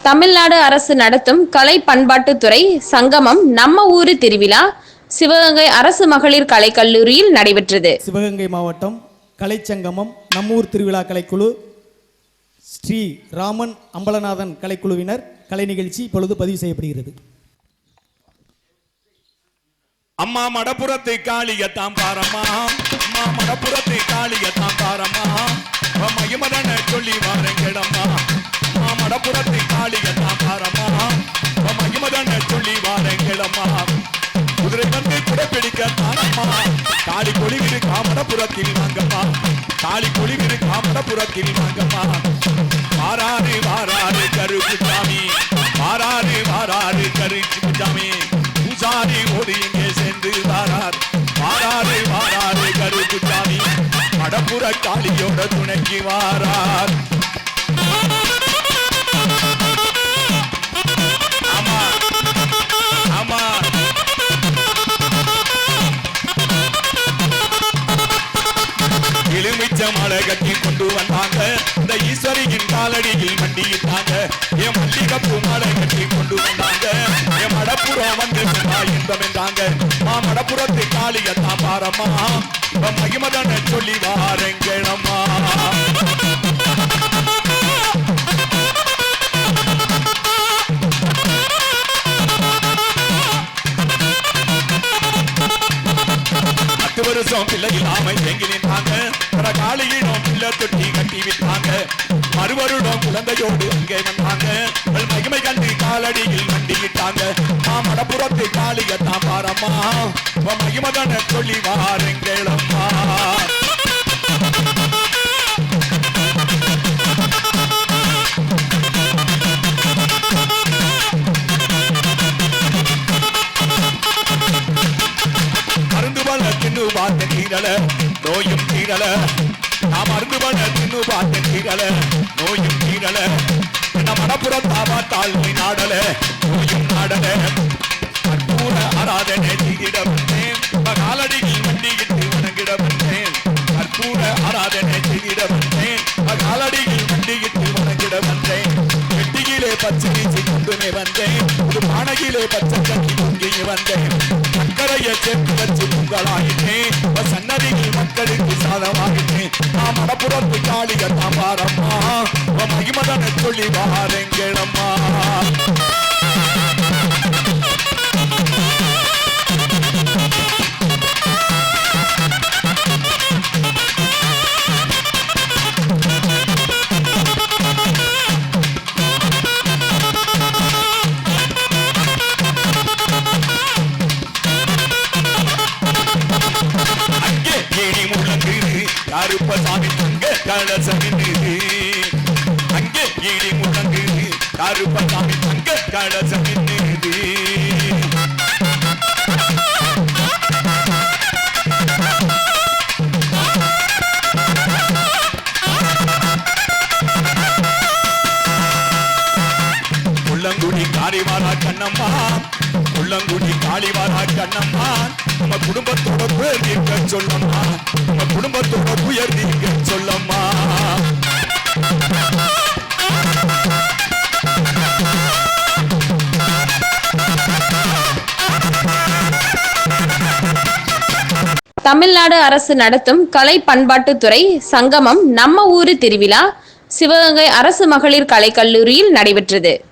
தமிழ்நாடு அரசு நடத்தும் கலை பண்பாட்டுத்துறை சங்கமம் நம்ம ஊரு திருவிழா சிவகங்கை அரசு மகளிர் கலைக்கல்லூரியில் நடைபெற்றது. சிவகங்கை மாவட்டம் கலைச்சங்கமம் நம்மூர் திருவிழா கலைக்குழு ஸ்ரீ ராமன் அம்பலநாதன் கலைக்குழுவினர் கலை நிகழ்ச்சி இப்பொழுது பதிவு செய்யப்படுகிறது. அம்மா மடப்புறத்தை காளியத்தாம் பாரம்மா, அம்மா மடப்புறத்தை காளியத்தாம் பாரம்மா, மகிமதன சொல்லி வாரங்கிடம்மா, அம்மா மடப்புறத்தை காளியத்தாம் பாரம்மா, மகிமதன சொல்லி வாரங்கிடம்மா, குதிரை வந்து குடைப்பிடிக்க தானம்மா, காளி கொழிவிரு காமடப்புறத்தில் வாங்கம்மா, காளி கொழிவிரு காமடப்புறத்தில் வாங்கம்மா, வாராறு வாராறு கருப்பு சாமி, வாராறு வாராறு கருப்பு சாமி, பூசாரி ஓடி இங்கே சென்று வாரார், வாராறு வாராறு கருப்பு சாமி, மடப்புற காளியோட துணைக்கு வாரார். ஆமா ஆமா எலுமிச்ச மாலை கட்டி கொண்டு வந்தாங்க, இந்த ஈஸ்வரியின் காலடியில் மண்டியிட்டாங்க, என் மல்லிகப்பு மாலை கட்டி கொண்டு வந்தாங்க, என் மடப்புறம் வந்து இன்பம் என்றாங்க, மடப்புறத்தை காளியத்தான் பாரம்மா, மகிமதன சொல்லி வாரங்கம்மா. வருஷம் பிள்ளை இல்லாம எங்கி நின்றாங்க, காளியிடம் பிள்ளை தொட்டி கட்டி விட்டாங்க, மறுவருடம் குழந்தையோடு அங்கே வந்தாங்க, மகிமை கண்டு காலடியில் மண்டிவிட்டாங்க, மடப்புறத்தை காளியத்தான் பாரம்மா, மகிமதன சொல்லி வாருங்களம்மா. நோயும் தீரல, நாம் அருந்து பண்ண தின்னு பார்த்த தீரல, நோயும் தீரல, நம் மனப்புறம் தாபாத்தால் நீ நாடல, நோயும் நாடல, கற்பூர ஆராதனை செய்திட வந்தேன், காலடியில் வண்டியிட்டு வணங்கிட வந்தேன், கற்பூர ஆராதனை செய்திட வந்தேன், காலடியில் வண்டியிட்டு வணங்கிட வந்தேன், வெட்டியிலே பச்சை நீச்சி கொண்டுமே வந்தேன், ஒரு பானையிலே பச்சை கட்டி பொங்கிய வந்தேன், சக்கரையை சேர்த்து வச்சு உங்களாயிட்டேன், சன்னதியில் மக்களுக்கு சாதமாகிட்டேன், நான் மடப்புறத்து காளியத்தான் பாரம்மா, மகிமதன சொல்லி வாரங்கம்மா. கருப்பசாமி தங்க கலசமின்னுது, அங்கே ஈடி முழங்குது, கருப்பசாமி தங்க கலசமின்னுது, உள்ளங்குடி காரிவாரா கண்ணம்மா, உள்ளங்குடி காளிவாரா கண்ணம்மா, நம்ம குடும்பத்தோட பேர் நீங்க சொல்லம்மா, நம்ம குடும்பத்தோட உயர் நீங்க சொல்லம்மா. தமிழ்நாடு அரசு நடத்தும் கலை பண்பாட்டுத்துறை சங்கமம் நம்ம ஊரு திருவிழா சிவகங்கை அரசு மகளிர் கலைக்கல்லூரியில் நடைபெற்றது.